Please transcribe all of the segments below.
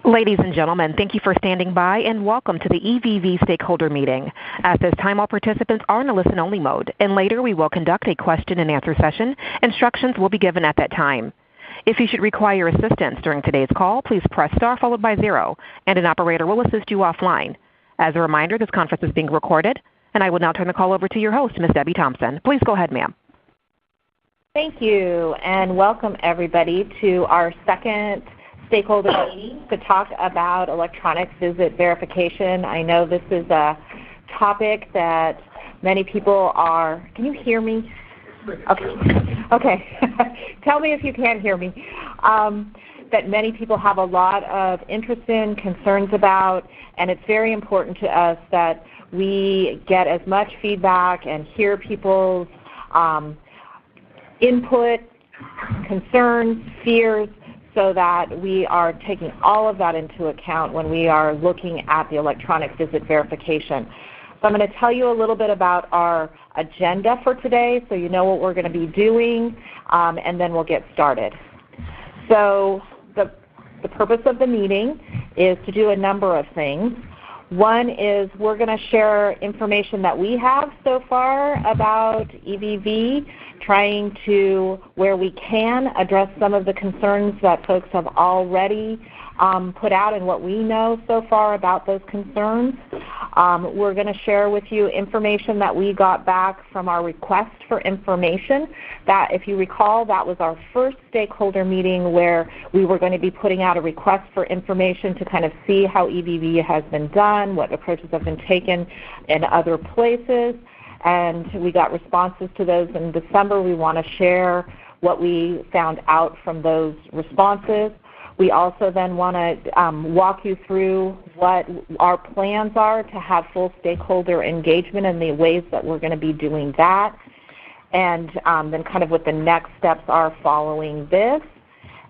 Ladies and gentlemen, thank you for standing by and welcome to the EVV Stakeholder Meeting. At this time, all participants are in a listen-only mode, and later we will conduct a question-and-answer session. Instructions will be given at that time. If you should require assistance during today's call, please press star followed by 0, and an operator will assist you offline. As a reminder, this conference is being recorded, and I will now turn the call over to your host, Ms. Debbie Thompson. Please go ahead, ma'am. Thank you, and welcome everybody to our second stakeholder meeting to talk about electronic visit verification. I know this is a topic that many people are, can you hear me? Okay. Tell me if you can't hear me. That many people have a lot of interest in, concerns about, and it's very important to us that we get as much feedback and hear people's input, concerns, fears, so that we are taking all of that into account when we are looking at the electronic visit verification. So I'm going to tell you a little bit about our agenda for today so you know what we're going to be doing, and then we'll get started. So the purpose of the meeting is to do a number of things. One is we're going to share information that we have so far about EVV, trying to, where we can, address some of the concerns that folks have already put out and what we know so far about those concerns. We're going to share with you information that we got back from our request for information. That, if you recall, that was our first stakeholder meeting where we were going to be putting out a request for information to kind of see how EVV has been done, what approaches have been taken in other places. And we got responses to those in December. We want to share what we found out from those responses. We also then want to walk you through what our plans are to have full stakeholder engagement and the ways that we're going to be doing that, and then kind of what the next steps are following this.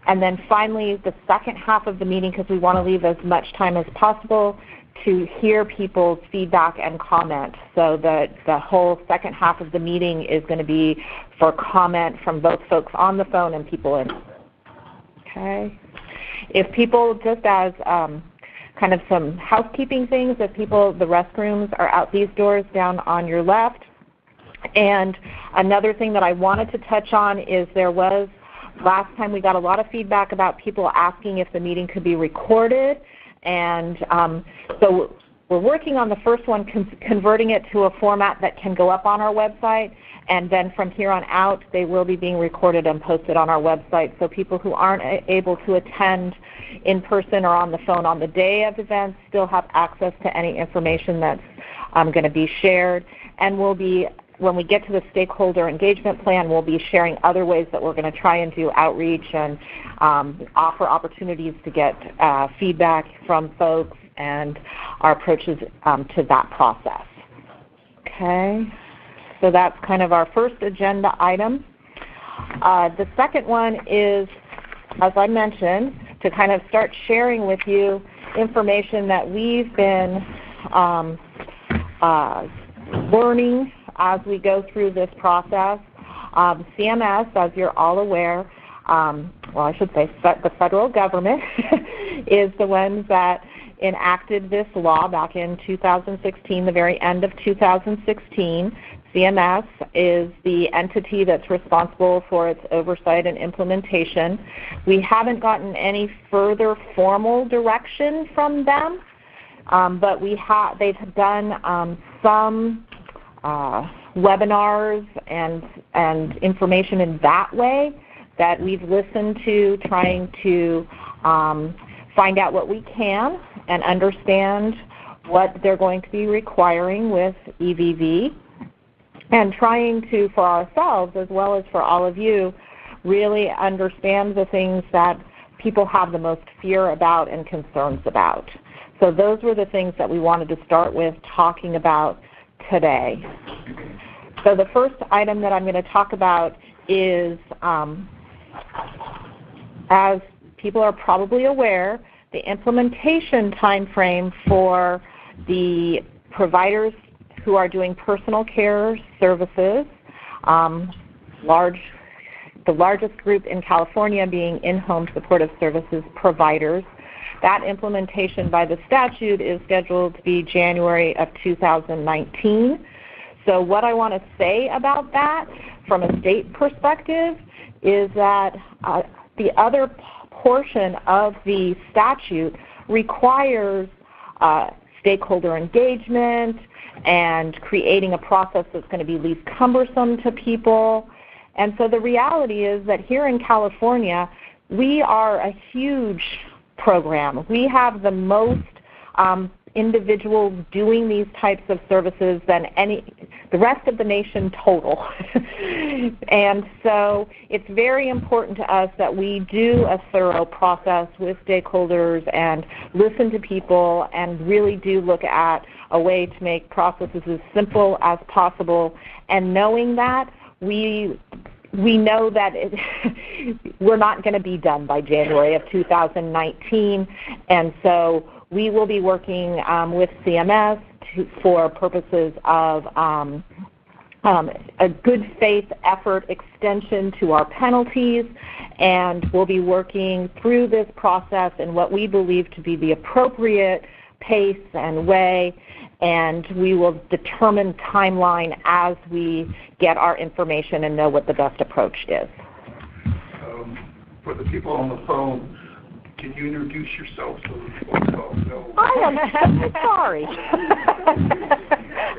And then finally, the second half of the meeting, because we want to leave as much time as possible to hear people's feedback and comment. So the whole second half of the meeting is going to be for comment from both folks on the phone and people in. Okay. If people, just as kind of some housekeeping things, if people, the restrooms are out these doors down on your left. And another thing that I wanted to touch on is there was, last time we got a lot of feedback about people asking if the meeting could be recorded. And so we're working on the first one, converting it to a format that can go up on our website. And then from here on out, they will be being recorded and posted on our website. So people who aren't able to attend in person or on the phone on the day of events still have access to any information that's going to be shared. And we'll be, when we get to the stakeholder engagement plan, we'll be sharing other ways that we're going to try and do outreach and offer opportunities to get feedback from folks and our approaches to that process. Okay. So that's kind of our first agenda item. The second one is, as I mentioned, to kind of start sharing with you information that we've been learning as we go through this process. CMS, as you're all aware, well, I should say the federal government is the ones that enacted this law back in 2016, the very end of 2016. CMS is the entity that's responsible for its oversight and implementation. We haven't gotten any further formal direction from them, but they've done some webinars and information in that way that we've listened to, trying to find out what we can and understand what they're going to be requiring with EVV, and trying to, for ourselves as well as for all of you, really understand the things that people have the most fear about and concerns about. So those were the things that we wanted to start with talking about today. So the first item that I'm going to talk about is, as people are probably aware, the implementation time frame for the providers who are doing personal care services, the largest group in California being in-home supportive services providers, That implementation by the statute is scheduled to be January of 2019. So what I want to say about that from a state perspective is that the other portion of the statute requires stakeholder engagement and creating a process that's going to be least cumbersome to people. And so the reality is that here in California, we are a huge program. We have the most individuals doing these types of services than the rest of the nation total. And so it's very important to us that we do a thorough process with stakeholders and listen to people and really do look at a way to make processes as simple as possible. And knowing that, we know that we're not going to be done by January of 2019, and so we will be working with CMS for purposes of a good faith effort extension to our penalties, and we'll be working through this process in what we believe to be the appropriate pace and way, and we will determine timeline as we get our information and know what the best approach is. For the people on the phone, can you introduce yourself so the folks know? I am so sorry.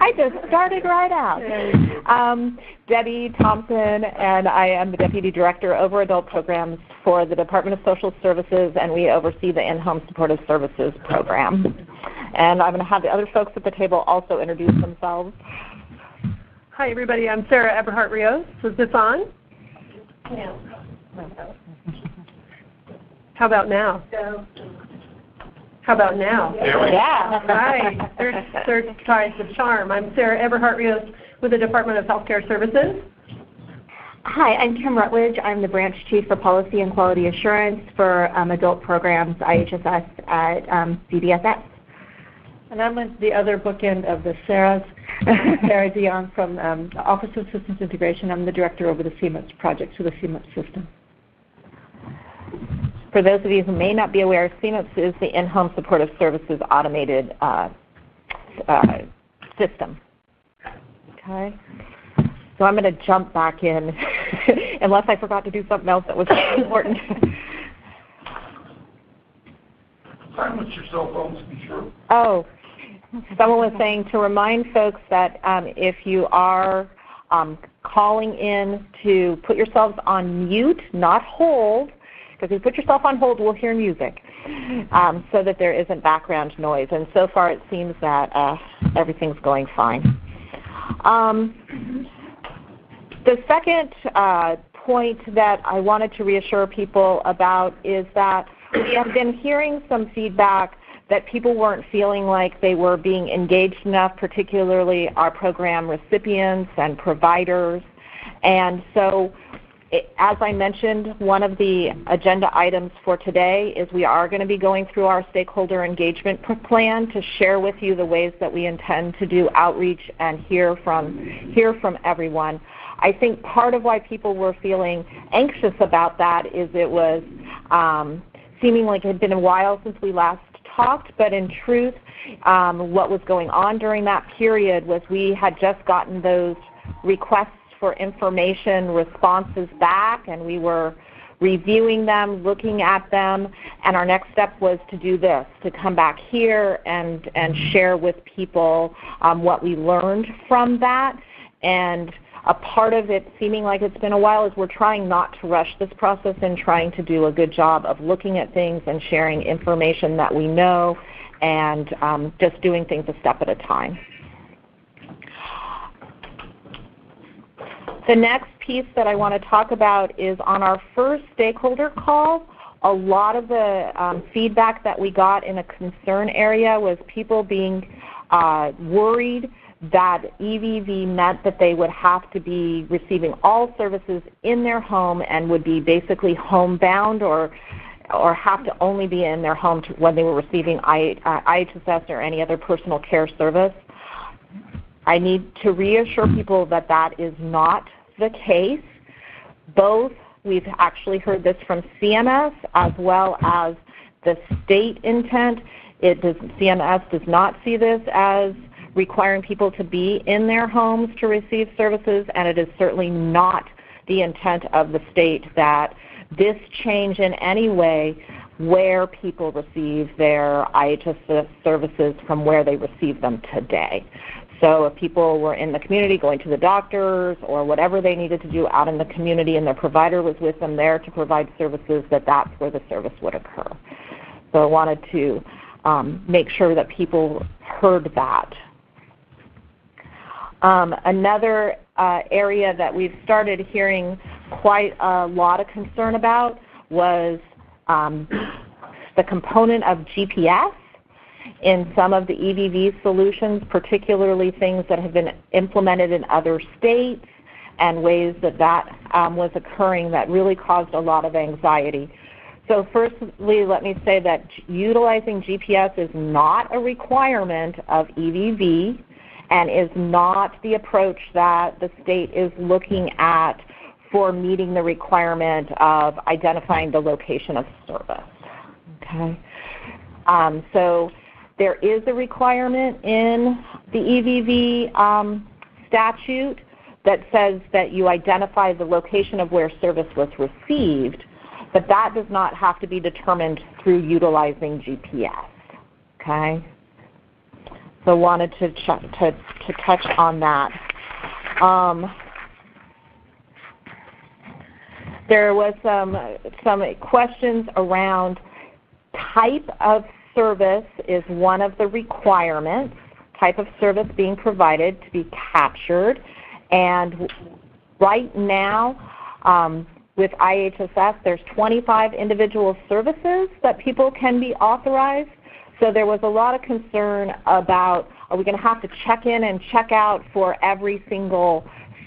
I just started right out. Debbie Thompson, and I am the Deputy Director over Adult Programs for the Department of Social Services, and we oversee the In-Home Supportive Services program. And I'm going to have the other folks at the table also introduce themselves. Hi, everybody. I'm Sarah Eberhardt-Rios. Is this on? Yeah. How about now? How about now? Yeah. Hi. Third time's the charm. I'm Sarah Eberhardt-Rios with the Department of Healthcare Services. Hi, I'm Kim Rutledge. I'm the Branch Chief for Policy and Quality Assurance for Adult Programs, IHSS at CDSS. And I'm at the other bookend of the Sarah's, Sarah Dion from the Office of Systems Integration. I'm the Director over the CMIPS project, so the CMIPS system. For those of you who may not be aware, CMIPS is the In-Home Supportive Services Automated System. Okay? So I'm going to jump back in, unless I forgot to do something else that was important. Silence your cell phones, be sure. Oh, someone was saying to remind folks that if you are calling in to put yourselves on mute, not hold, because if you put yourself on hold, we'll hear music, so that there isn't background noise. And so far it seems that everything's going fine. The second point that I wanted to reassure people about is that we have been hearing some feedback that people weren't feeling like they were being engaged enough, particularly our program recipients and providers. And so, as I mentioned, one of the agenda items for today is we are going to be going through our stakeholder engagement plan to share with you the ways that we intend to do outreach and hear from everyone. I think part of why people were feeling anxious about that is it was seeming like it had been a while since we last talked, but in truth, what was going on during that period was we had just gotten those requests for information responses back, and we were reviewing them, looking at them, and our next step was to do this, to come back here and share with people what we learned from that. And a part of it seeming like it's been a while is we're trying not to rush this process and trying to do a good job of looking at things and sharing information that we know and just doing things a step at a time. The next piece that I want to talk about is on our first stakeholder call, a lot of the feedback that we got in a concern area was people being worried that EVV meant that they would have to be receiving all services in their home and would be basically homebound or have to only be in their home when they were receiving IHSS or any other personal care service. I need to reassure people that that is not the case. Both, we've actually heard this from CMS as well as the state intent. CMS does not see this as requiring people to be in their homes to receive services, and it is certainly not the intent of the state that this change in any way where people receive their IHSS services from where they receive them today. So if people were in the community going to the doctors or whatever they needed to do out in the community and their provider was with them there to provide services, that's where the service would occur. So I wanted to make sure that people heard that. Another area that we've started hearing quite a lot of concern about was the component of GPS in some of the EVV solutions, particularly things that have been implemented in other states and ways that was occurring that really caused a lot of anxiety. So firstly, let me say that utilizing GPS is not a requirement of EVV and is not the approach that the state is looking at for meeting the requirement of identifying the location of service. Okay. So there is a requirement in the EVV statute that says that you identify the location of where service was received, but that does not have to be determined through utilizing GPS. Okay. So wanted to touch on that. There was some questions around type of service is one of the requirements, type of service being provided to be captured. And right now, with IHSS, there's 25 individual services that people can be authorized. So there was a lot of concern about, are we going to have to check in and check out for every single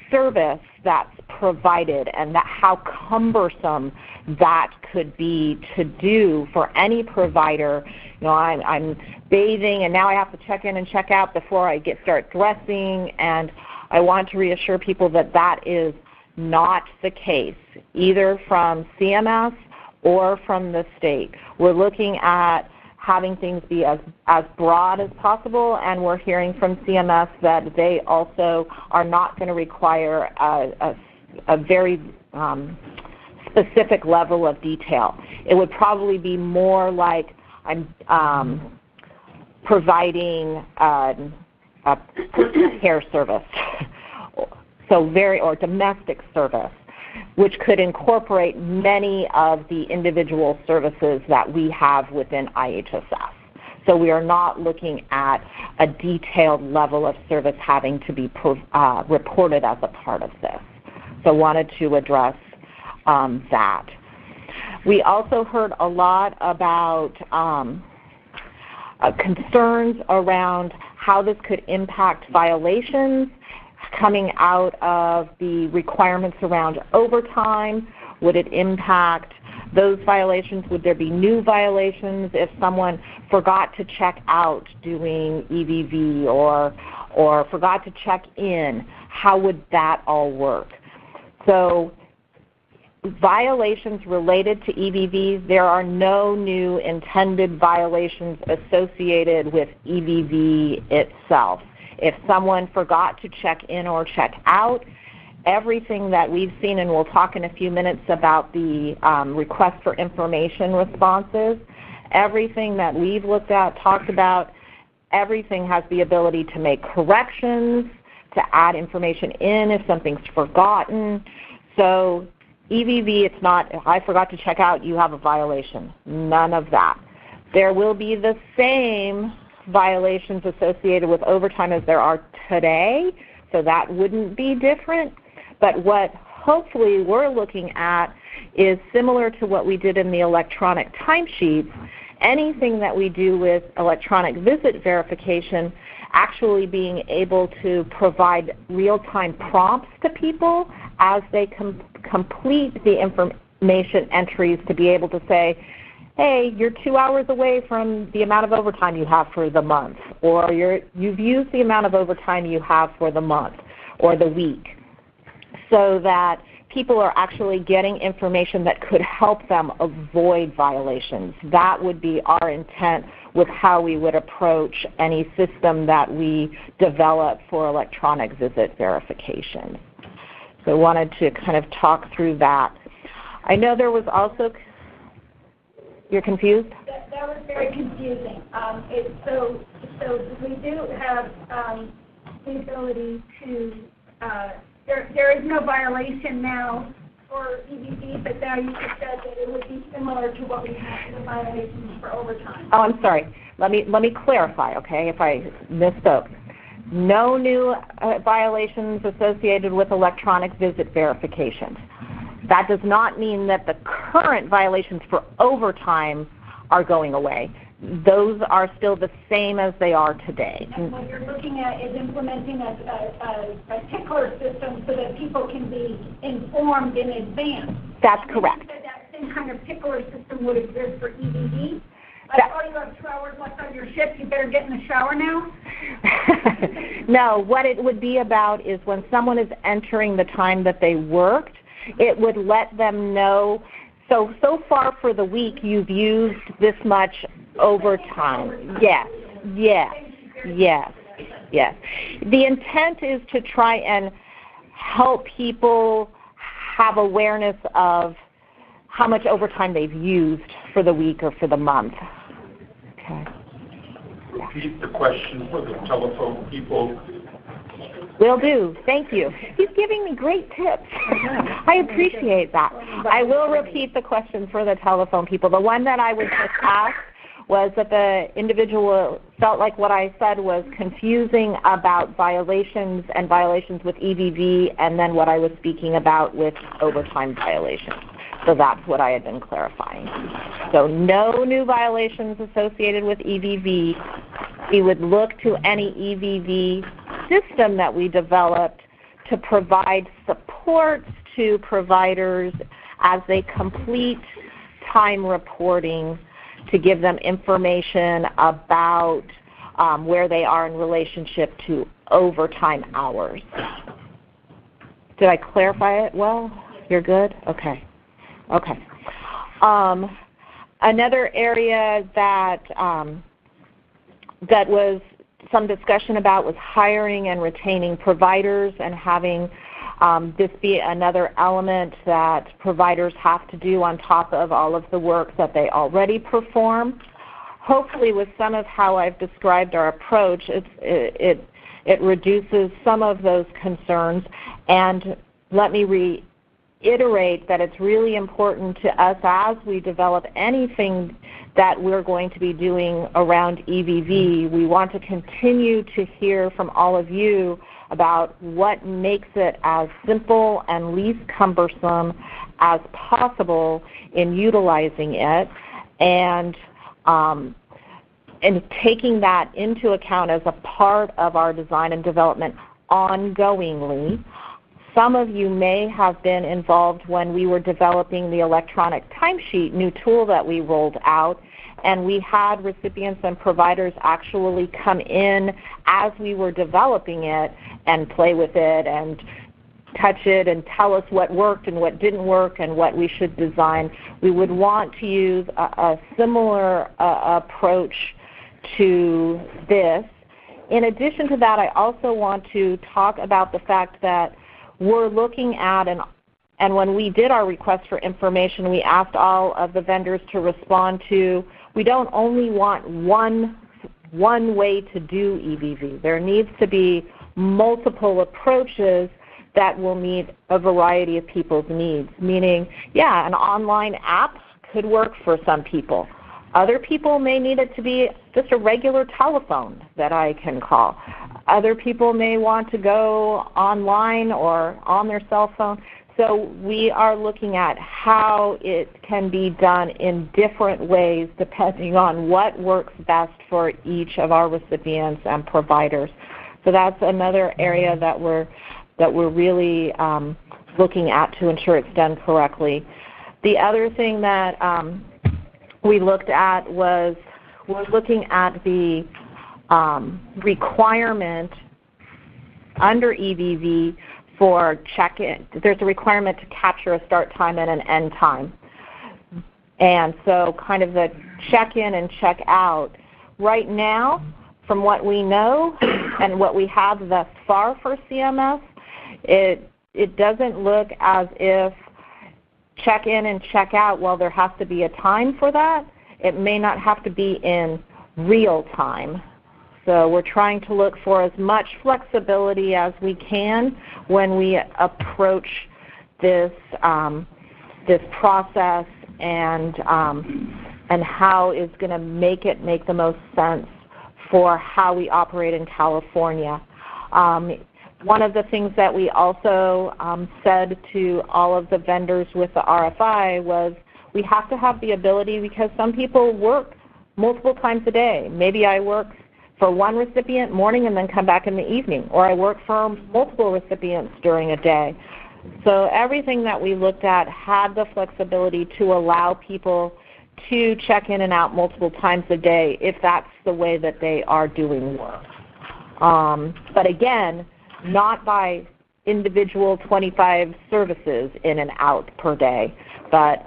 service that's provided, and how cumbersome that could be to do for any provider. You know, I'm bathing and now I have to check in and check out before I start dressing, and I want to reassure people that that is not the case, either from CMS or from the state. We're looking at having things be as broad as possible, and we're hearing from CMS that they also are not going to require a very specific level of detail. It would probably be more like I'm providing a personal care service, or domestic service, which could incorporate many of the individual services that we have within IHSS. So we are not looking at a detailed level of service having to be reported as a part of this. So wanted to address that. We also heard a lot about concerns around how this could impact violations coming out of the requirements around overtime. Would it impact those violations? Would there be new violations if someone forgot to check out doing EVV or forgot to check in? How would that all work? So violations related to EVVs, there are no new intended violations associated with EVV itself. If someone forgot to check in or check out, everything that we've seen, and we'll talk in a few minutes about the request for information responses, everything that we've looked at, talked about, everything has the ability to make corrections, to add information in if something's forgotten. So EVV, it's not, if I forgot to check out, you have a violation. None of that. There will be the same violations associated with overtime as there are today, so that wouldn't be different. But what hopefully we're looking at is similar to what we did in the electronic timesheets. Anything that we do with electronic visit verification, actually being able to provide real-time prompts to people as they complete the information entries, to be able to say, hey, you're 2 hours away from the amount of overtime you have for the month, or you've used the amount of overtime you have for the month or the week, so that people are actually getting information that could help them avoid violations. That would be our intent with how we would approach any system that we develop for electronic visit verification. So I wanted to kind of talk through that. I know there was also, you're confused? That was very confusing. So we do have the ability to, there is no violation now for EVV, but now you just said that it would be similar to what we have for the violations for overtime. Oh, I'm sorry. Let me clarify, okay, if I misspoke. No new violations associated with electronic visit verification. That does not mean that the current violations for overtime are going away. Those are still the same as they are today. And what you're looking at is implementing a tickler system so that people can be informed in advance. That's correct. So that same kind of tickler system would exist for EVV. Oh, you have 2 hours left on your shift, you better get in the shower now? No, what it would be about is when someone is entering the time that they worked, it would let them know, so far for the week you've used this much overtime. Yes. The intent is to try and help people have awareness of how much overtime they've used for the week or for the month. Okay. Repeat the question for the telephone people. Will do. Thank you. He's giving me great tips. I appreciate that. I will repeat the question for the telephone people. The one that I was just asked was that the individual felt like what I said was confusing about violations and violations with EVV and then what I was speaking about with overtime violations. So that's what I had been clarifying. So no new violations associated with EVV. We would look to any EVV system that we developed to provide support to providers as they complete time reporting to give them information about where they are in relationship to overtime hours. Did I clarify it well? You're good? Okay. Another area that was some discussion about was hiring and retaining providers and having this be another element that providers have to do on top of all of the work that they already perform. Hopefully with some of how I've described our approach, it reduces some of those concerns. And let me reiterate that it's really important to us as we develop anything that we're going to be doing around EVV. We want to continue to hear from all of you about what makes it as simple and least cumbersome as possible in utilizing it, and taking that into account as a part of our design and development ongoingly. Some of you may have been involved when we were developing the electronic timesheet new tool that we rolled out, and we had recipients and providers actually come in as we were developing it and play with it and touch it and tell us what worked and what didn't work and what we should design. We would want to use a similar approach to this. In addition to that, I also want to talk about the fact that we're looking at, and when we did our request for information, we asked all of the vendors to respond to, we don't only want one way to do EVV. There needs to be multiple approaches that will meet a variety of people's needs, meaning, yeah, an online app could work for some people. Other people may need it to be just a regular telephone that I can call. Other people may want to go online or on their cell phone. So we are looking at how it can be done in different ways depending on what works best for each of our recipients and providers. So that's another area that we're really looking at to ensure it's done correctly. The other thing that we looked at was we're looking at the requirement under EVV for check-in. There's a requirement to capture a start time and an end time. And so kind of the check-in and check-out. Right now, from what we know and what we have thus far for CMS, it doesn't look as if check-in and check-out, while there has to be a time for that, it may not have to be in real time. So we're trying to look for as much flexibility as we can when we approach this this process and how it's going to make the most sense for how we operate in California. One of the things that we also said to all of the vendors with the RFI was we have to have the ability, because some people work multiple times a day. Maybe I work for one recipient morning and then come back in the evening, or I work for multiple recipients during a day. So everything that we looked at had the flexibility to allow people to check in and out multiple times a day if that's the way that they are doing work. But again, not by individual 25 services in and out per day, but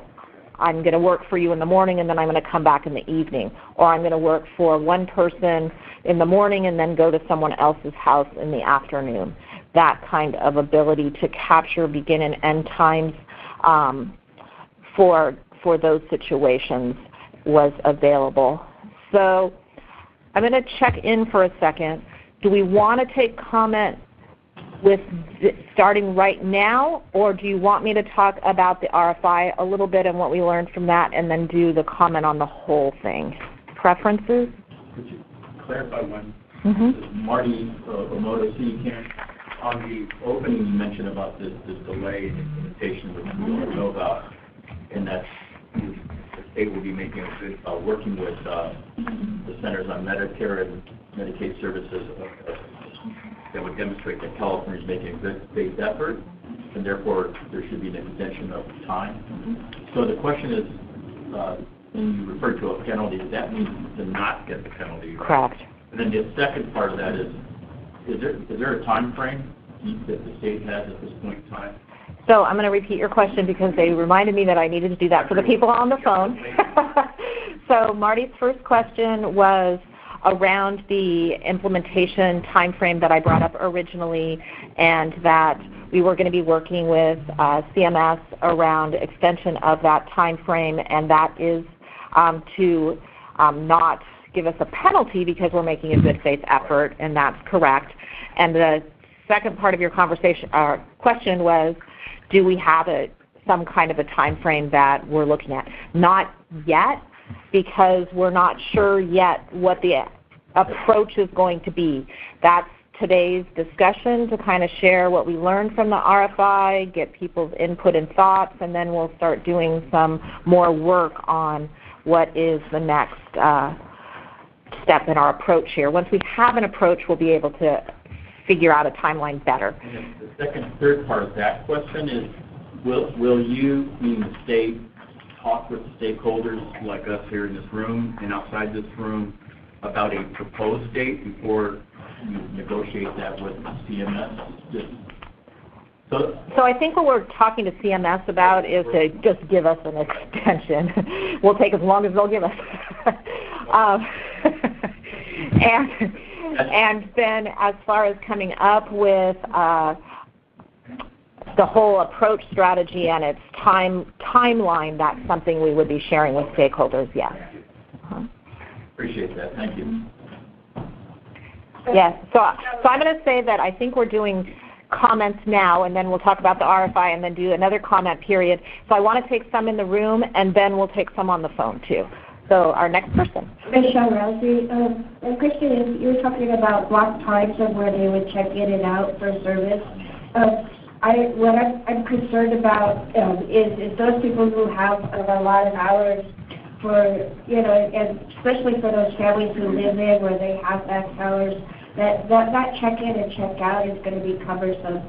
I'm going to work for you in the morning and then I'm going to come back in the evening, or I'm going to work for one person in the morning and then go to someone else's house in the afternoon. That kind of ability to capture begin and end times for those situations was available. So I'm going to check in for a second. Do we want to take comment with starting right now, or do you want me to talk about the RFI a little bit and what we learned from that and then do the comment on the whole thing? Preferences? Could you clarify one? Marty Omoto, CECAN, on the opening you mentioned about this delay in implementation, which we don't know about, and that the state will be making a good, working with the Centers on Medicare and Medicaid Services that would demonstrate that California is making a good faith effort, and therefore there should be an extension of time. So the question is, when you refer to a penalty, does that mean to not get the penalty? Correct. And then the second part of that is there a time frame that the state has at this point in time? So I'm going to repeat your question because they reminded me that I needed to do that for the people on the phone. So Marty's first question was around the implementation time frame that I brought up originally, and that we were going to be working with CMS around extension of that time frame, and that is to not give us a penalty because we're making a good faith effort, and that's correct. And the second part of your question was, do we have some kind of a time frame that we're looking at? Not yet, because we're not sure yet what the approach is going to be. That's today's discussion, to kind of share what we learned from the RFI, get people's input and thoughts, and then we'll start doing some more work on what is the next step in our approach here. Once we have an approach, we'll be able to figure out a timeline better. And the third part of that question is, will you, meaning the state, talk with stakeholders like us here in this room and outside this room about a proposed date before you negotiate that with CMS? So I think what we're talking to CMS about is to just give us an extension. We'll take as long as they'll give us. And then as far as coming up with the whole approach strategy and its timeline, that's something we would be sharing with stakeholders, yes. Appreciate that. Thank you. Yes. So I'm going to say that I think we're doing comments now, and then we'll talk about the RFI and then do another comment period. So I want to take some in the room, and then we'll take some on the phone too. So our next person. Michelle Rousey. My question is, you were talking about block times of where they would check in and out for service. What I'm concerned about is those people who have a lot of hours for, and especially for those families who live in where they have max hours, that check in and check out is going to be cumbersome,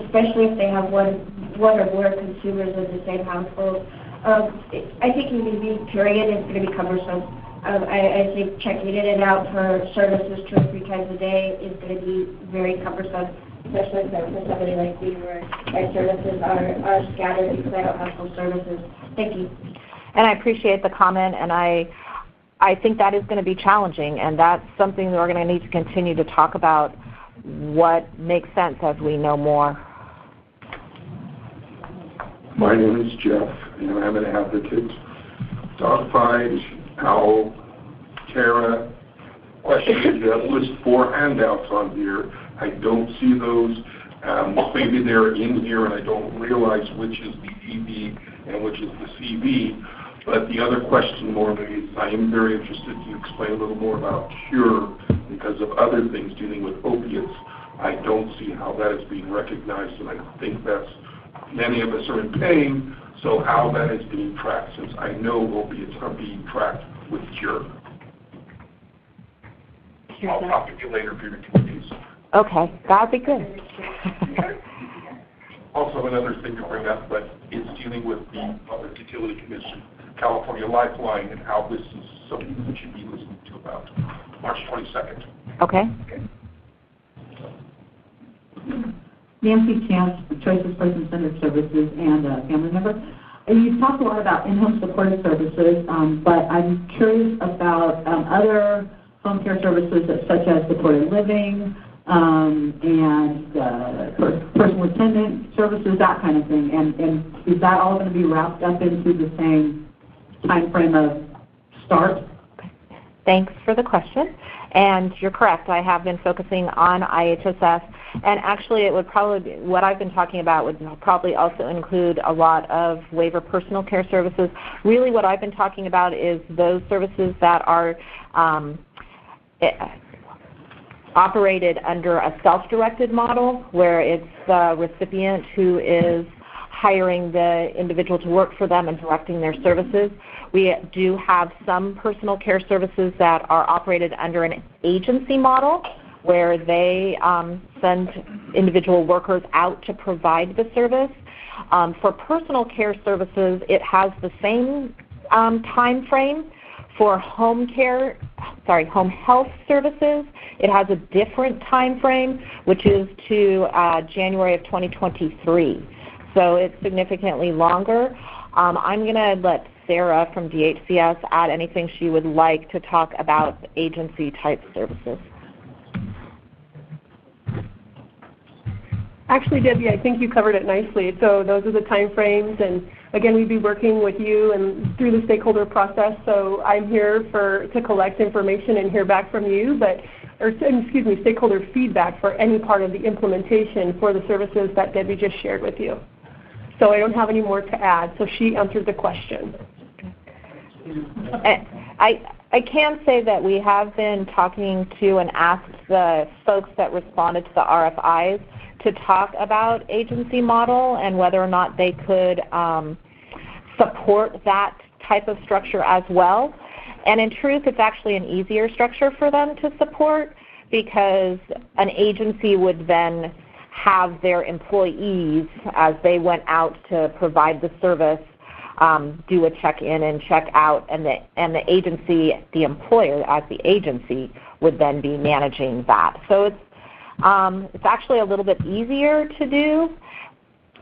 especially if they have one or more consumers in the same household. I think EVV period is going to be cumbersome. I think checking in and out for services 2 or 3 times a day is going to be very cumbersome especially for somebody like me where my services are scattered because I don't have full services. Thank you. And I appreciate the comment, and I think that is going to be challenging, and that's something that we're going to need to continue to talk about what makes sense as we know more. My name is Jeff, and I'm an advocate. Dog fight, owl, Tara, questions. You have list 4 handouts on here. I don't see those. Maybe they're in here and I don't realize which is the EV and which is the CV. But the other question more is, I am very interested to explain a little more about cure because of other things dealing with opiates. I don't see how that is being recognized, and I think that's, many of us are in pain, so how that is being tracked, since I know opiates are being tracked with cure. I'll talk to you later if you're confused. Okay, that'd be good. Also, another thing to bring up, but it's dealing with the Public Utility Commission, California Lifeline, and how this is something that should be listened to about March 22nd. Okay. Nancy Chance, Choices Person-Centered Services and a family member. And you've talked a lot about in-home supportive services, but I'm curious about other home care services such as supported living and personal attendant services, that kind of thing. And is that all going to be wrapped up into the same time frame of start? Thanks for the question. And you're correct. I have been focusing on IHSS. And actually, it would probably be, what I've been talking about would probably also include a lot of waiver personal care services. Really what I've been talking about is those services that are operated under a self-directed model where it's the recipient who is hiring the individual to work for them and directing their services. We do have some personal care services that are operated under an agency model where they send individual workers out to provide the service. For personal care services, it has the same time frame. For home health services, it has a different time frame, which is to January of 2023. So it's significantly longer. I'm going to let Sarah from DHCS add anything she would like to talk about agency-type services. Actually, Debbie, I think you covered it nicely. So those are the time frames, and again, we'd be working with you and through the stakeholder process. So I'm here to collect information and hear back from you, stakeholder feedback for any part of the implementation for the services that Debbie just shared with you. So I don't have any more to add. So she answered the question. I can say that we have been talking to and asked the folks that responded to the RFIs to talk about agency model and whether or not they could support that type of structure as well. And in truth, it's actually an easier structure for them to support because an agency would then have their employees, as they went out to provide the service, do a check-in and check-out, and the agency, the employer as the agency, would then be managing that. So it's actually a little bit easier to do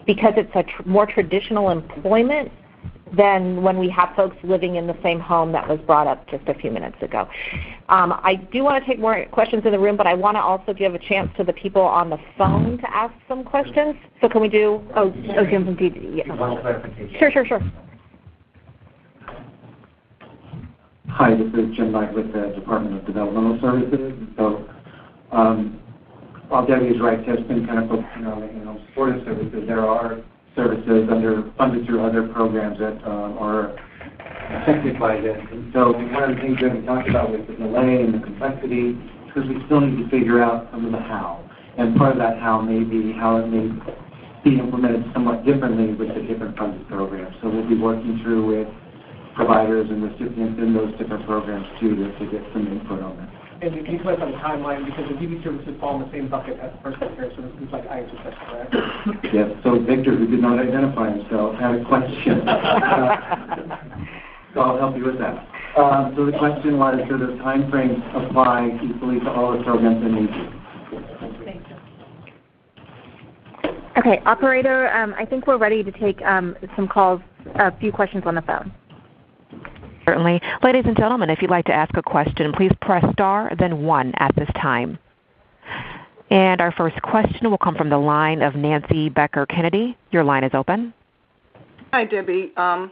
because it's a more traditional employment than when we have folks living in the same home that was brought up just a few minutes ago. I do want to take more questions in the room, but I want to also give a chance to the people on the phone to ask some questions. So can we do, Jim from DD. Yeah. Sure. Hi, this is Jim Knight with the Department of Developmental Services. So while Debbie is right, there's been kind of focusing on supportive services. There are services funded through other programs that are affected by this. And so one of the things that we talked about was the delay and the complexity, because we still need to figure out some of the how. And part of that how may be how it may be implemented somewhat differently with the different funded programs. So we'll be working through with providers and recipients in those different programs too to get some input on that. And can you clarify the timeline, because the DV services fall in the same bucket as personal care services like IHSS, correct? Yes, so Victor, who did not identify himself, had a question. So I'll help you with that. So the question was, do the time frames apply equally to all the programs in AG? Okay, operator, I think we're ready to take some calls, a few questions on the phone. Certainly. Ladies and gentlemen, if you'd like to ask a question, please press star, then 1 at this time. And our first question will come from the line of Nancy Becker-Kennedy. Your line is open. Hi, Debbie. I'm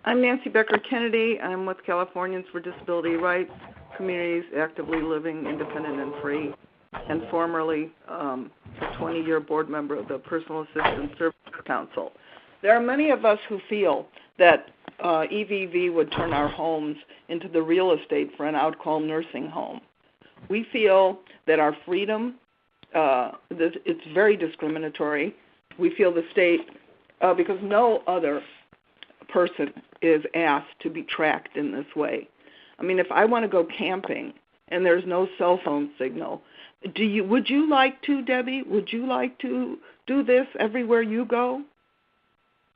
Nancy Becker-Kennedy. I'm with Californians for Disability Rights, Communities Actively Living Independent and Free, and formerly a 20-year board member of the Personal Assistance Services Council. There are many of us who feel that EVV would turn our homes into the real estate for an out-call nursing home. We feel that our freedom, it's very discriminatory. We feel the state, because no other person is asked to be tracked in this way. I mean, if I want to go camping and there's no cell phone signal, would you like to, Debbie? Would you like to do this everywhere you go?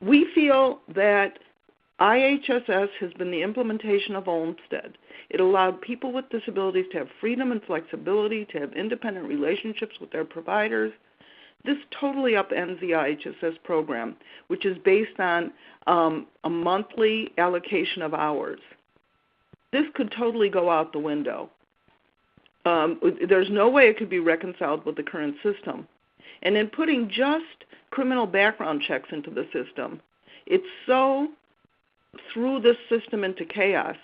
We feel that IHSS has been the implementation of Olmstead. It allowed people with disabilities to have freedom and flexibility, to have independent relationships with their providers. This totally upends the IHSS program, which is based on a monthly allocation of hours. This could totally go out the window. There's no way it could be reconciled with the current system. And in putting just criminal background checks into the system, it's so threw this system into chaos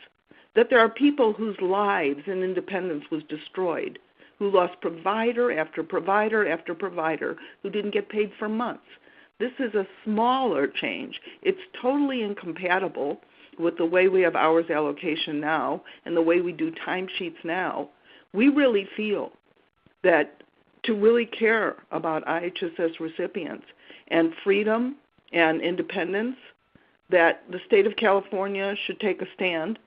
that there are people whose lives and independence was destroyed, who lost provider after provider after provider, who didn't get paid for months. This is a smaller change. It's totally incompatible with the way we have hours allocation now and the way we do timesheets now. We really feel that to really care about IHSS recipients and freedom and independence, that the state of California should take a stand,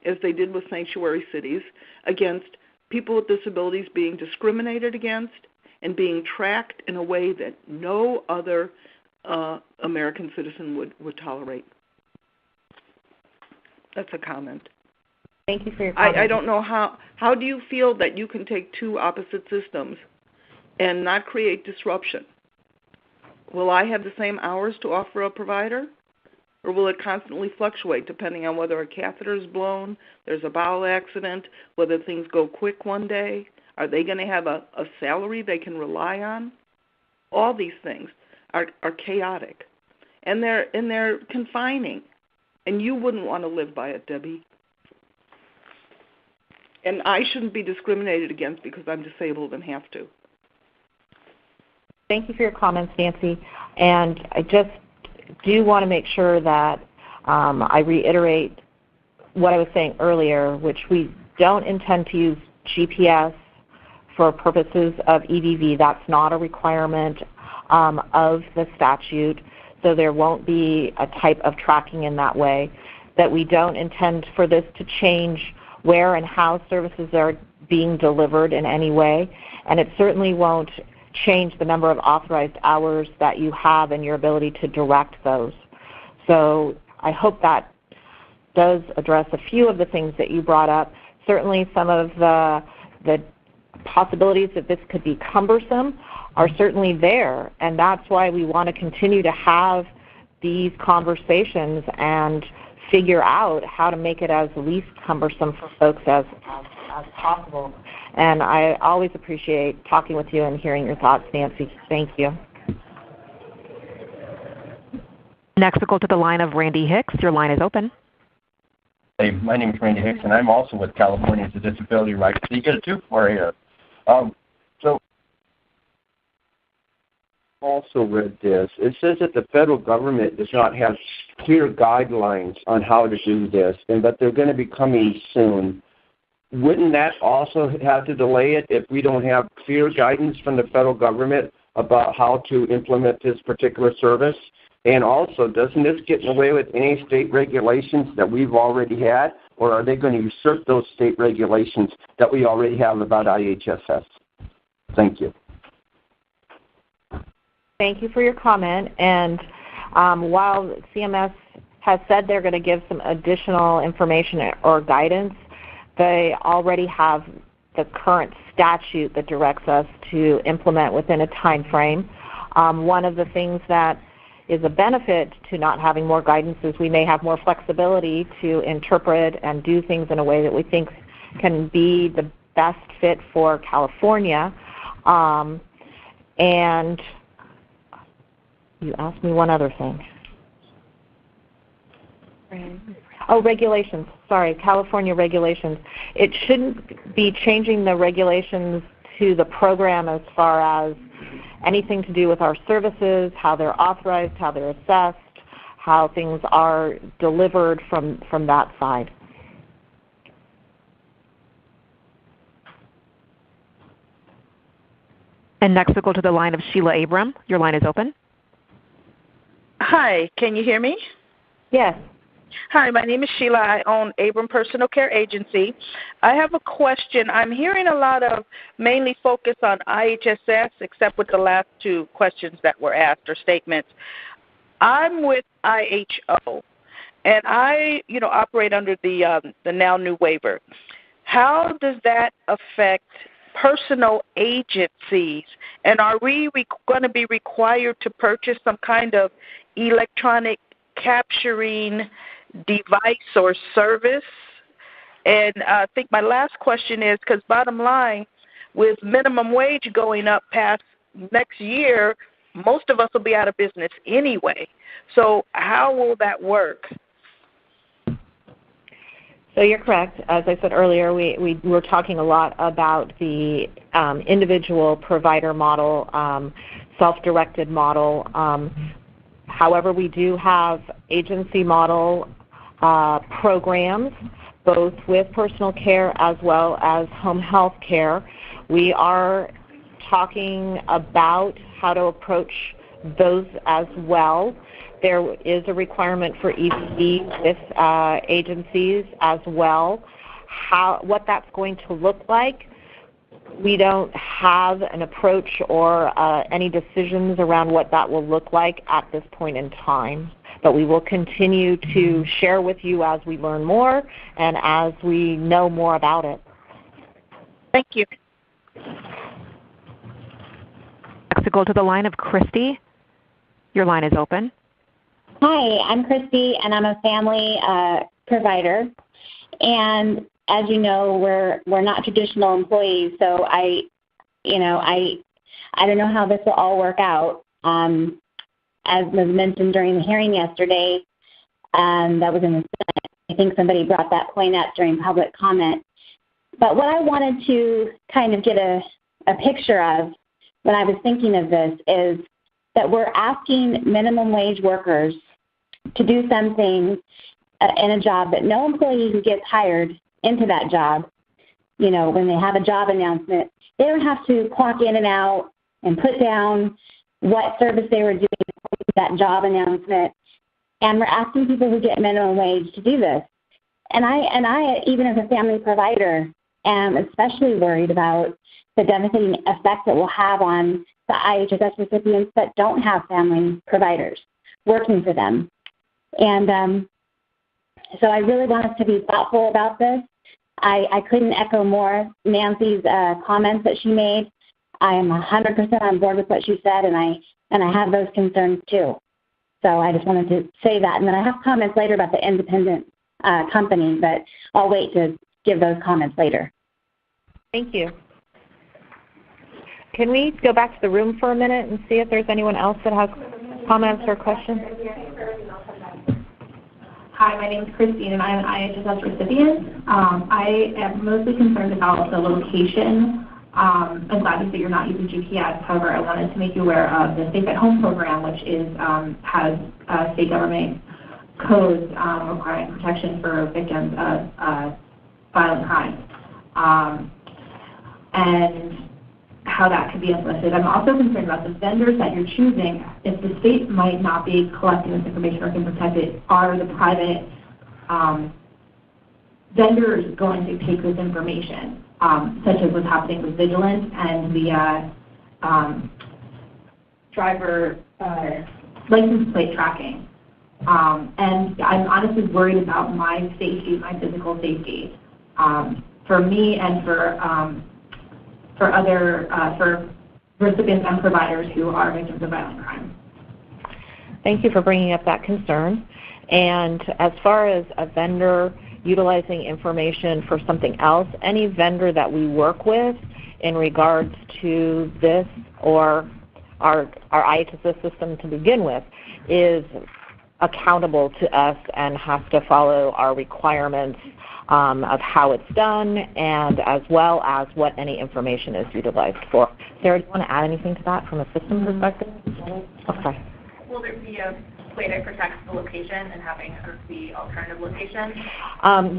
as they did with sanctuary cities, against people with disabilities being discriminated against and being tracked in a way that no other American citizen would tolerate. That's a comment. Thank you for your comment. I don't know how do you feel that you can take two opposite systems and not create disruption? Will I have the same hours to offer a provider? Or will it constantly fluctuate depending on whether a catheter is blown, there's a bowel accident, whether things go quick one day? Are they going to have a salary they can rely on? All these things are chaotic. And they're confining. And you wouldn't want to live by it, Debbie. And I shouldn't be discriminated against because I'm disabled and have to. Thank you for your comments, Nancy. And I just do want to make sure that I reiterate what I was saying earlier, which we don't intend to use GPS for purposes of EVV. That's not a requirement of the statute, so there won't be a type of tracking in that way. That we don't intend for this to change where and how services are being delivered in any way, and it certainly won't change the number of authorized hours that you have and your ability to direct those. So I hope that does address a few of the things that you brought up. Certainly some of the possibilities that this could be cumbersome are certainly there, and that's why we want to continue to have these conversations and figure out how to make it as least cumbersome for folks as possible. And I always appreciate talking with you and hearing your thoughts, Nancy. Thank you. Next, we'll go to the line of Randy Hicks. Your line is open. Hey, my name is Randy Hicks, and I'm also with Californians for Disability Rights. So you get a two-for here. So also read this. It says that the federal government does not have clear guidelines on how to do this, and that they're going to be coming soon. Wouldn't that also have to delay it if we don't have clear guidance from the federal government about how to implement this particular service? And also, doesn't this get in the way with any state regulations that we've already had, or are they going to usurp those state regulations that we already have about IHSS? Thank you. Thank you for your comment. And while CMS has said they're going to give some additional information or guidance, they already have the current statute that directs us to implement within a time frame. One of the things that is a benefit to not having more guidance is we may have more flexibility to interpret and do things in a way that we think can be the best fit for California. And you asked me one other thing. Oh, regulations. Sorry, California regulations. It shouldn't be changing the regulations to the program as far as anything to do with our services, how they're authorized, how they're assessed, how things are delivered from that side. And next we'll go to the line of Sheila Abram. Your line is open. Hi, can you hear me? Yes. Hi, my name is Sheila. I own Abram Personal Care Agency. I have a question. I'm hearing a lot of mainly focus on IHSS, except with the last two questions that were asked or statements. I'm with IHO, and I, operate under the now new waiver. How does that affect personal agencies, and are we going to be required to purchase some kind of electronic capturing device or service? And I think my last question is, because bottom line, with minimum wage going up past next year, most of us will be out of business anyway. So how will that work? So you're correct. As I said earlier, we were talking a lot about the individual provider model, self-directed model. However, we do have agency model programs, both with personal care as well as home health care. We are talking about how to approach those as well. There is a requirement for EVV with agencies as well. What that's going to look like, we don't have an approach or any decisions around what that will look like at this point in time. But we will continue to share with you as we learn more and as we know more about it. Thank you. Next, to go to the line of Christy. Your line is open. Hi, I'm Christy, and I'm a family provider. And as you know, we're not traditional employees, so I don't know how this will all work out. As was mentioned during the hearing yesterday, that was in the Senate. I think somebody brought that point up during public comment. But what I wanted to kind of get a picture of when I was thinking of this is that we're asking minimum wage workers to do something in a job that no employee who gets hired into that job, when they have a job announcement, they don't have to clock in and out and put down what service they were doing for that job announcement. And we're asking people who get minimum wage to do this. And I, even as a family provider, am especially worried about the devastating effect it will have on the IHSS recipients that don't have family providers working for them. And so I really want us to be thoughtful about this. I couldn't echo more Nancy's comments that she made. I am 100% on board with what she said, and I have those concerns too. So I just wanted to say that. And then I have comments later about the independent company, but I'll wait to give those comments later. Thank you. Can we go back to the room for a minute and see if there's anyone else that has comments or questions? Hi, my name is Christine, and I'm an IHSS recipient. I am mostly concerned about the location. I'm glad that you're not using GPS. However, I wanted to make you aware of the Safe at Home program, which has state government codes requiring protection for victims of violent crime, and how that could be implemented. I'm also concerned about the vendors that you're choosing. If the state might not be collecting this information or can protect it, are the private vendors going to take this information, such as what's happening with Vigilance and the driver license plate tracking? And I'm honestly worried about my safety, my physical safety, for me and for recipients and providers who are victims of violent crime. Thank you for bringing up that concern. And as far as a vendor utilizing information for something else, any vendor that we work with in regards to this or our IHSS system to begin with is accountable to us and has to follow our requirements of how it's done and as well as what any information is utilized for. Sarah, do you want to add anything to that from a system perspective? Okay. Will there be a way to protect the location and having sort of the alternative location?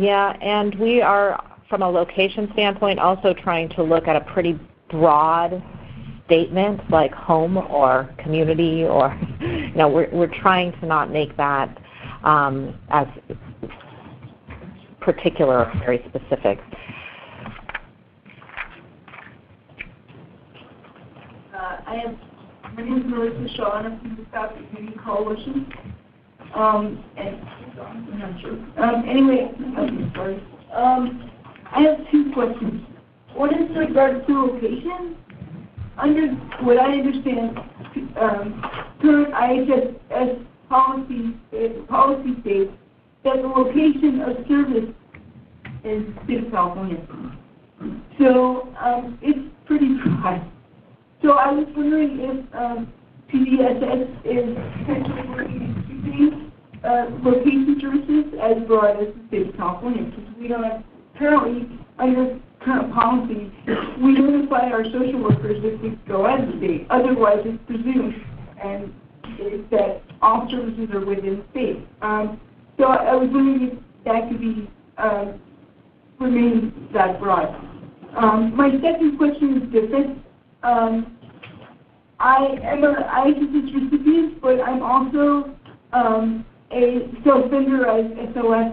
Yeah, and we are, from a location standpoint, also trying to look at a pretty broad statement like home or community or, you know, we're trying to not make that as particular, very specific. My name is Melissa Shaw, and I'm from the South Community Coalition. And I'm not sure. Anyway, I'm sorry. I have two questions. One is in regards to location. Under what I understand, current IHSS policy states that the location of service is State of California. So it's pretty broad. So I was wondering if PDSS is potentially working in keeping location services as broad as the State of California, because we don't have, currently, under current policy, we notify our social workers if we go out of the state. Otherwise, it's presumed and it's that all services are within the state. So I was wondering if that could be remain that broad. My second question is different. I am an IHSS recipient, but I'm also a self-vendorized SOS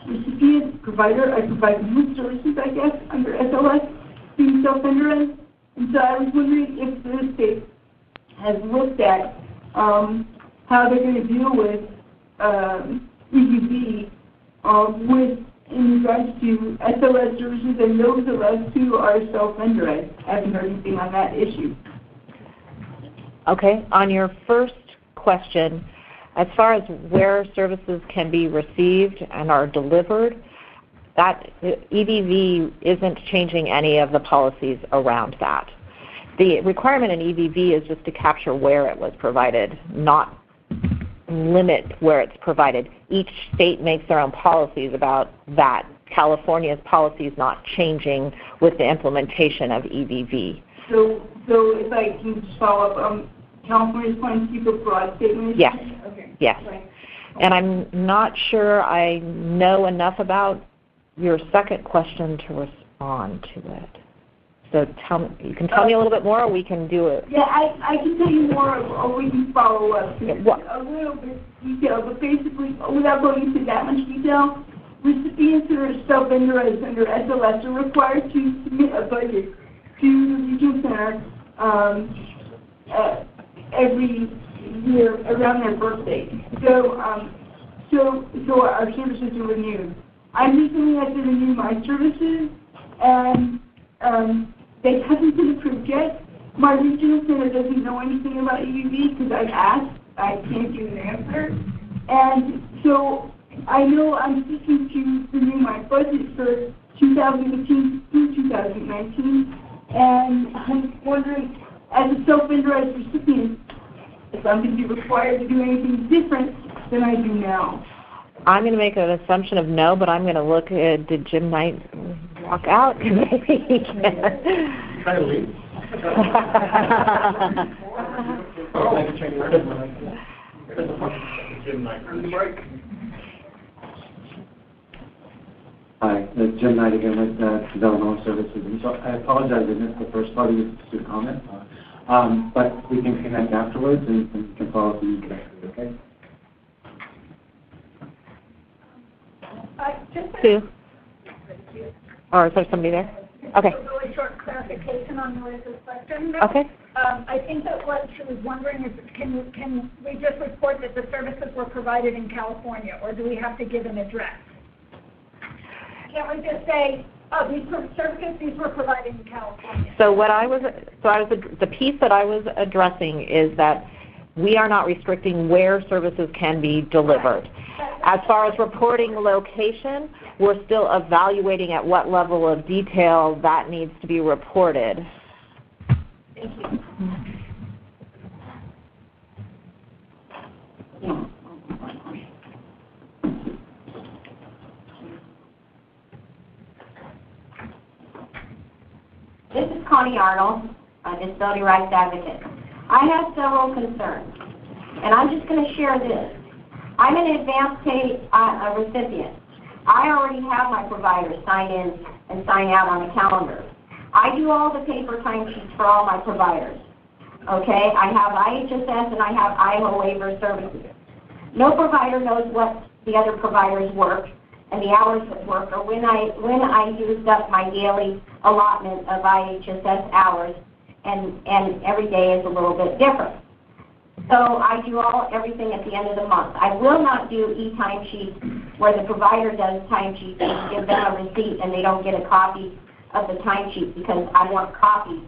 recipient, provider. I provide youth services, I guess, under SOS, being self-vendorized. And so I was wondering if the state has looked at how they're going to deal with EVV with in regards to SOS services and those of us who are self-vendorized. I haven't heard anything on that issue. Okay, on your first question, as far as where services can be received and are delivered, that EVV isn't changing any of the policies around that. The requirement in EVV is just to capture where it was provided, not limit where it's provided. Each state makes their own policies about that. California's policy is not changing with the implementation of EVV. So if I can just follow up, California's planning to keep a broad statement? Yes. Okay. Yes. Right. And I'm not sure I know enough about your second question to respond to it. So you can tell me a little bit more, or we can do it. Yeah, I can tell you more, or we can follow up. A little bit detailed, but basically, without going into that much detail, recipients who are self-vendorized under SLS are required to submit a budget to the regional center every year around their birthday. So our services are renewed. I recently had to renew my services, and they haven't been approved yet. My regional center doesn't know anything about EVV because I've asked. I can't get an answer. And so I know I'm seeking to renew my budget for 2018 through 2019. And I'm wondering, as a self-vendorized recipient, if I'm going to be required to do anything different than I do now. I'm going to make an assumption of no, but I'm going to look at, did Jim Knight walk out? Maybe he can. Try to leave. Hi, it's Jim Knight again with Developmental Services. And so I apologize, I missed the first part of your comment. But we can connect afterwards and can follow through directly, okay? Sue? Or is there somebody there? Okay. A really short clarification on Melissa's question. Okay. I think that what she was wondering is, can we just report that the services were provided in California, or do we have to give an address? Can't we just say services these were provided in California. So the piece that I was addressing is that we are not restricting where services can be delivered. As far as reporting location, we're still evaluating at what level of detail that needs to be reported. Thank you. This is Connie Arnold, a disability rights advocate. I have several concerns, and I'm just going to share this. I'm an advanced pay recipient. I already have my providers sign in and sign out on a calendar. I do all the paper timesheets for all my providers. Okay, I have IHSS and I have IHO waiver services. No provider knows what the other providers work and the hours that work, or when I used up my daily allotment of IHSS hours, and every day is a little bit different. So I do everything at the end of the month. I will not do e-timesheets where the provider does timesheets and give them a receipt and they don't get a copy of the timesheet, because I want copies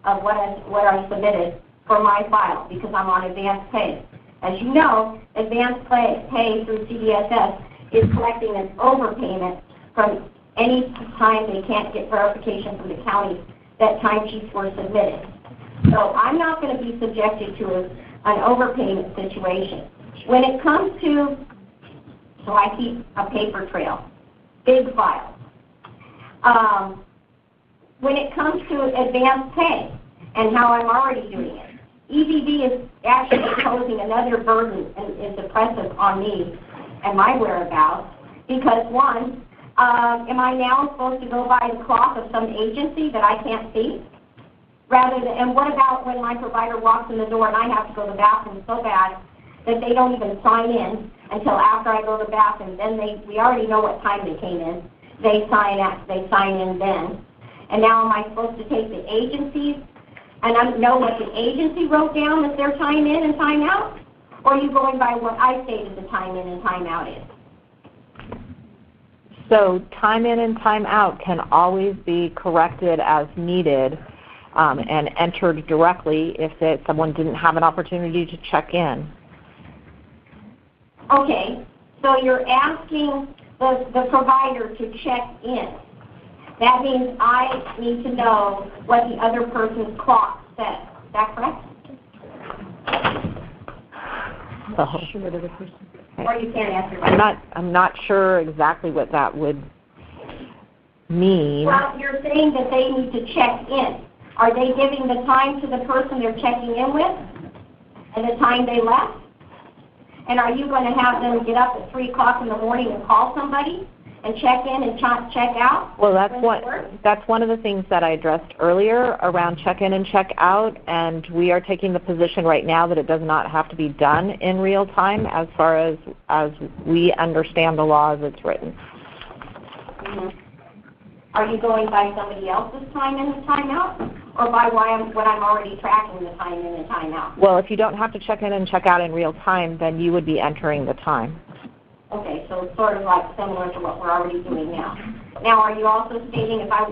of what I submitted for my file, because I'm on advanced pay. As you know, advanced pay through CDSS is collecting an overpayment from any time they can't get verification from the county that timesheets were submitted. So I'm not going to be subjected to an overpayment situation. When it comes to, so I keep a paper trail, big files. When it comes to advanced pay and how I'm already doing it, EVV is actually imposing another burden and is oppressive on me and my whereabouts, because one, am I now supposed to go by the clock of some agency that I can't see? And what about when my provider walks in the door and I have to go to the bathroom so bad that they don't even sign in until after I go to the bathroom? Then we already know what time they came in. They sign in then. And now am I supposed to take the agencies and I know what the agency wrote down as their time in and time out? Or are you going by what I stated the time in and time out is? So time in and time out can always be corrected as needed and entered directly if someone didn't have an opportunity to check in. Okay, so you're asking the provider to check in. That means I need to know what the other person's clock says. Is that correct? Or you can't answer that. I'm not sure exactly what that would mean. Well, you're saying that they need to check in. Are they giving the time to the person they're checking in with and the time they left? And are you going to have them get up at 3 o'clock in the morning and call somebody and check in and check out? Well, that's one of the things that I addressed earlier around check-in and check-out, and we are taking the position right now that it does not have to be done in real time as far as we understand the law as it's written. Mm-hmm. Are you going by somebody else's time in and time out, or by what I'm already tracking the time in and time out? Well, if you don't have to check in and check out in real time, then you would be entering the time. Okay, so it's sort of like similar to what we're already doing now. Now, are you also stating if I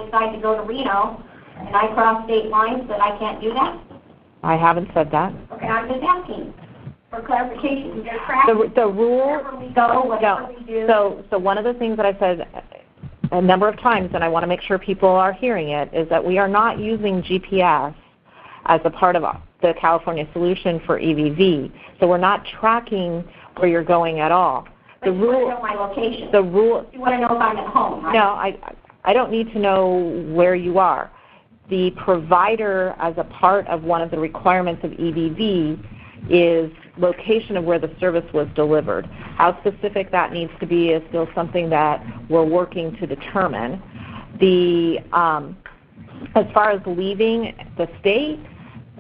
decide to go to Reno and I cross state lines that I can't do that? I haven't said that. Okay, I'm just asking for clarification. The rule. Wherever we go, whatever we do. So one of the things that I said a number of times, and I want to make sure people are hearing it, is that we are not using GPS as a part of the California solution for EVV. So we're not tracking where you're going at all. But you want to know my location. The rule. You want to know if I'm at home, right? No, I don't need to know where you are. The provider, as a part of one of the requirements of EVV, is location of where the service was delivered. How specific that needs to be is still something that we're working to determine. As far as leaving the state,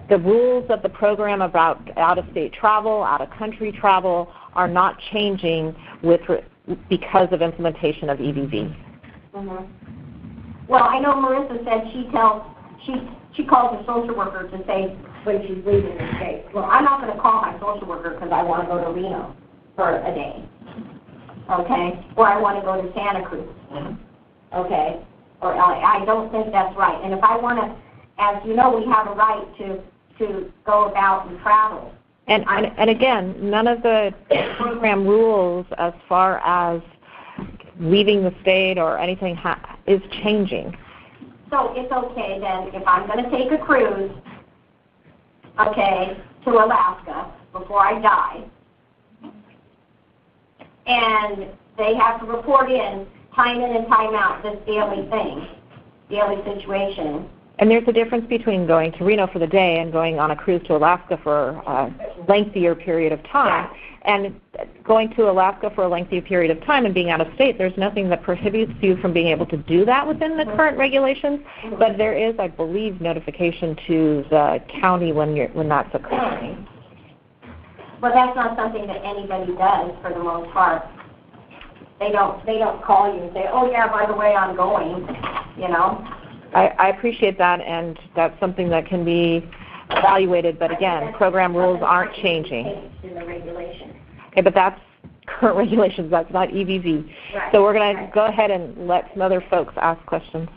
the rules of the program about out-of-state travel, out-of-country travel are not changing because of implementation of EVV. Mm-hmm. Well, I know Marissa said she calls a social worker to say when she's leaving the state. Well, I'm not going to call my social worker because I want to go to Reno for a day, okay? Or I want to go to Santa Cruz, okay? or I don't think that's right. And if I want to, as you know, we have a right to go about and travel. And again, none of the program rules as far as leaving the state or anything is changing. So it's okay then if I'm going to take a cruise, okay, to Alaska before I die, and they have to report in and time out this daily situation. And there's a difference between going to Reno for the day and going on a cruise to Alaska for a lengthier period of time. And going to Alaska for a lengthy period of time and being out of state, there's nothing that prohibits you from being able to do that within the current regulations. But there is, I believe, notification to the county when that's occurring. Well, that's not something that anybody does for the most part. They don't call you and say, oh yeah, by the way, I'm going, you know. I appreciate that, and that's something that can be evaluated, but again, program rules aren't changing. In the regulations. Okay, but that's current regulations, that's not EVV. Right. So we're going to go ahead and let some other folks ask questions.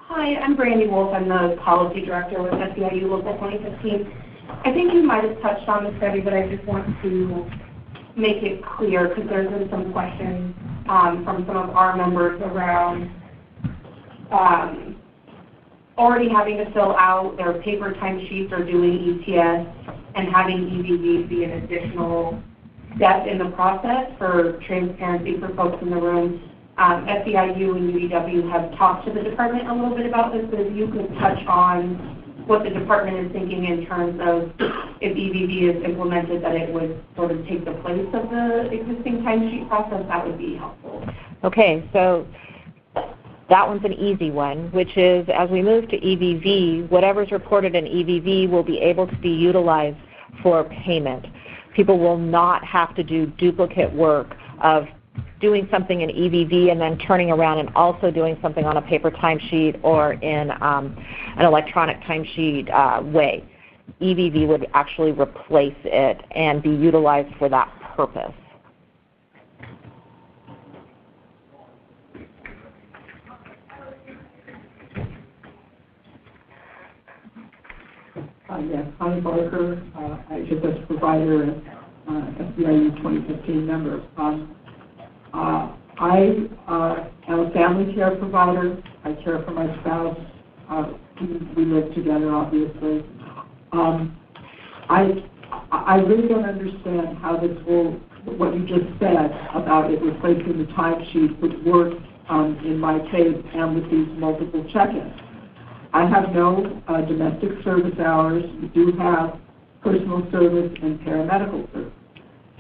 Hi, I'm Brandy Wolf. I'm the Policy Director with SEIU Local 2015. I think you might have touched on this, Debbie, but I just want to make it clear because there's been some questions from some of our members around already having to fill out their paper timesheets or doing ETS and having EVV be an additional step in the process for transparency for folks in the room. SEIU and UEW have talked to the department a little bit about this, but if you could touch on what the department is thinking in terms of if EVV is implemented, that it would sort of take the place of the existing timesheet process, that would be helpful. Okay, so that one's an easy one, which is as we move to EVV, whatever's reported in EVV will be able to be utilized for payment. People will not have to do duplicate work of doing something in EVV and then turning around and also doing something on a paper timesheet or in an electronic timesheet way. EVV would actually replace it and be utilized for that purpose. Yes, Connie Barker, IHSS provider and SEIU 2015 member. I am a family care provider. I care for my spouse. We live together, obviously. I really don't understand how this will, what you just said about it replacing the timesheet would work in my case and with these multiple check-ins. I have no domestic service hours. We do have personal service and paramedical service.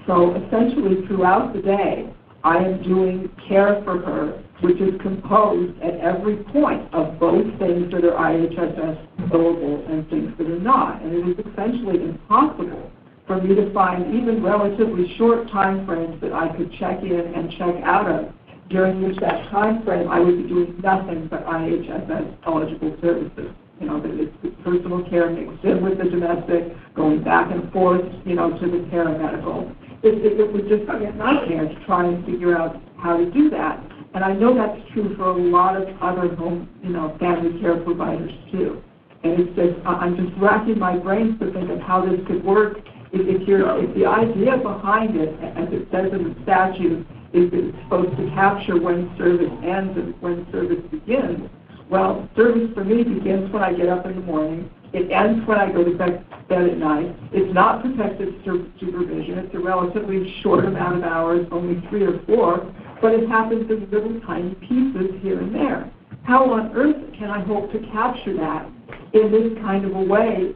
So essentially throughout the day, I am doing care for her, which is composed at every point of both things that are IHSS billable and things that are not. And it is essentially impossible for me to find even relatively short time frames that I could check in and check out of, during which that time frame I would be doing nothing but IHSS eligible services. You know, that it's personal care mixed in with the domestic, going back and forth, you know, to the paramedical. It would just be a nightmare to try and figure out how to do that. And I know that's true for a lot of other home, you know, family care providers too. And it's just, I'm just racking my brains to think of how this could work. If the idea behind it, as it says in the statute, is that it's supposed to capture when service ends and when service begins. Well, service for me begins when I get up in the morning. It ends when I go to bed at night. It's not protected supervision. It's a relatively short amount of hours, only 3 or 4, but it happens in little tiny pieces here and there. How on earth can I hope to capture that in this kind of a way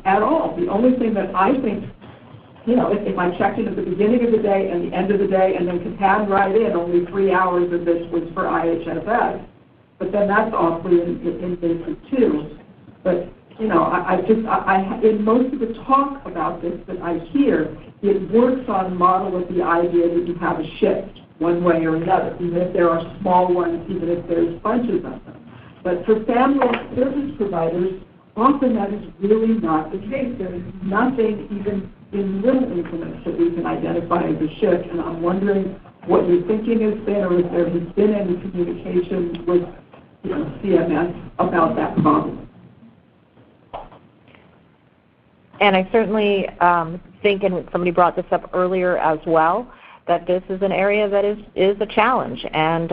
at all? The only thing that I think, you know, if I checked in at the beginning of the day and the end of the day and then could hand right in only 3 hours of this was for IHSS, but then that's awfully invasive too. But you know, in most of the talk about this that I hear, it works on a model of the idea that you have a shift one way or another, even if there are small ones, even if there's bunches of them. But for family service providers, often that is really not the case. There is nothing even in little increments that we can identify as a shift, and I'm wondering what your thinking has been, or if there has been any communication with CMS about that problem. And I certainly think, and somebody brought this up earlier as well, that this is an area that is a challenge. And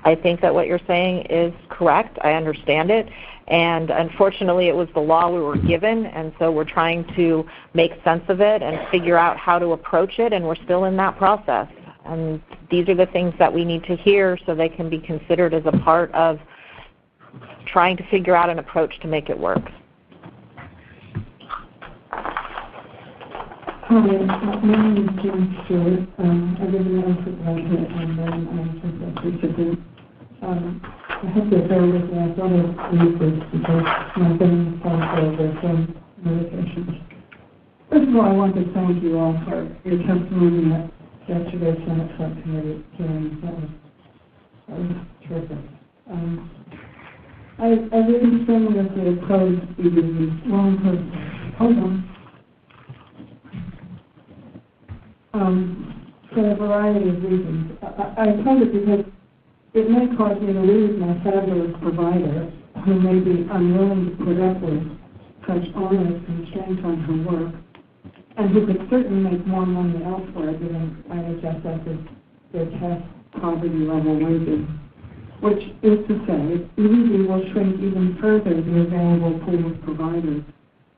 I think that what you're saying is correct. I understand it. And unfortunately, it was the law we were given, and so we're trying to make sense of it and figure out how to approach it, and we're still in that process. And these are the things that we need to hear so they can be considered as a part of trying to figure out an approach to make it work. Hi, my name is Jim Stewart. I live in Elford, and then I'm just a recipient. I hope you'll bear with me. I want to read this because my brain is falling over from medications. First of all, I want to thank you all for your testimony at yesterday's Senate subcommittee hearing. That was terrific. I really strenuously oppose EVV. Hold on. For a variety of reasons. I oppose it because it may cause me to lose my fabulous provider, who may be unwilling to put up with such onerous constraints on her work, and who could certainly make more money elsewhere given IHSS's grotesque poverty-level wages, which is to say, EVV will shrink even further the available pool of providers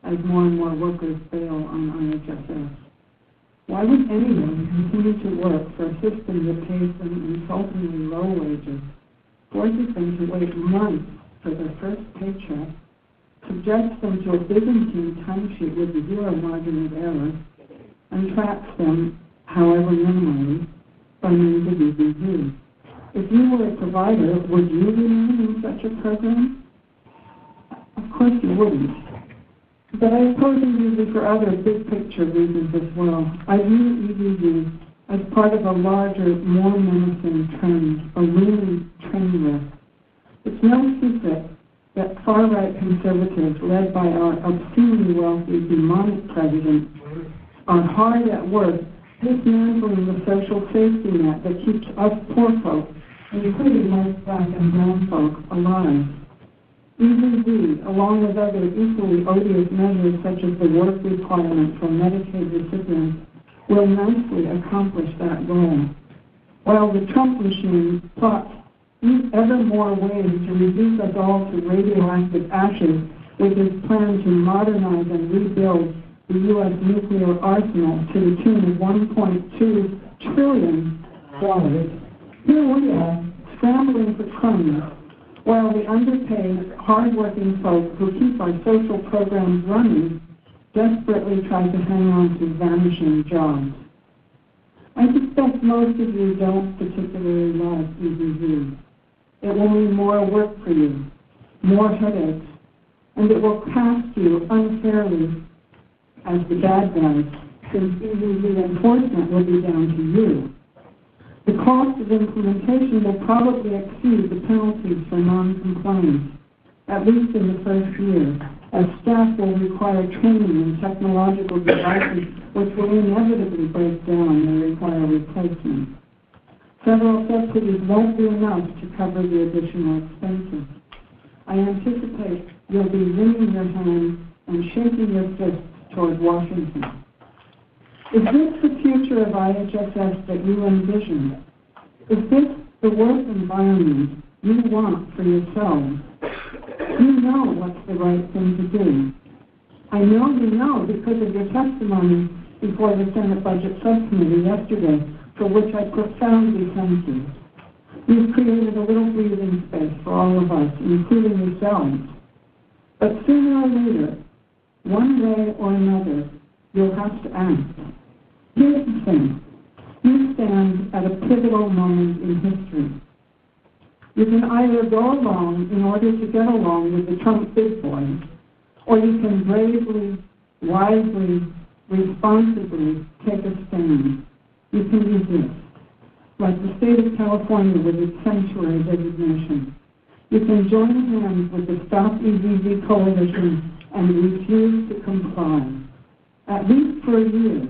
as more and more workers bail on IHSS. Why would anyone continue to work for a system that pays them insultingly low wages, forces them to wait months for their first paycheck, subjects them to a Byzantine timesheet with zero margin of error, and traps them, however minimally, by means of EVV? If you were a provider, would you remain in such a program? Of course you wouldn't. But I oppose EVV for other big-picture reasons as well. I view EVV as part of a larger, more menacing trend, a looming train wreck. It's no secret that far-right conservatives, led by our obscenely wealthy, demonic president, are hard at work dismantling the social safety net that keeps us poor folk, including most black and brown folk, alive. EVV, along with other equally odious measures such as the work requirement for Medicaid recipients, will nicely accomplish that goal. While the Trump machine plots ever more ways to reduce us all to radioactive ashes with his plan to modernize and rebuild the U.S. nuclear arsenal to the tune of $1.2 trillion, here we are, scrambling for crumbs, while the underpaid, hard-working folks who keep our social programs running desperately try to hang on to vanishing jobs. I suspect most of you don't particularly like EVV. It will mean more work for you, more headaches, and it will cast you unfairly as the bad guys, since EVV enforcement will be down to you. The cost of implementation will probably exceed the penalties for non-compliance, at least in the first year, as staff will require training in technological devices which will inevitably break down and require replacement. Several subsidies won't be enough to cover the additional expenses. I anticipate you'll be wringing your hands and shaking your fists toward Washington. Is this the future of IHSS that you envision? Is this the work environment you want for yourselves? You know what's the right thing to do. I know you know because of your testimony before the Senate Budget Subcommittee yesterday, for which I profoundly thank you. You've created a little breathing space for all of us, including yourselves. But sooner or later, one way or another, you'll have to act. Here's the thing. You stand at a pivotal moment in history. You can either go along in order to get along with the Trump big boys, or you can bravely, wisely, responsibly take a stand. You can resist, like the state of California with its sanctuary designation. You can join hands with the Stop EVV Coalition and refused to comply, at least for a year,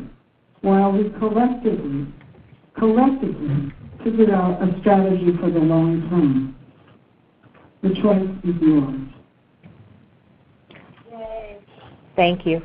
while we collectively figured out a strategy for the long term. The choice is yours. Thank you.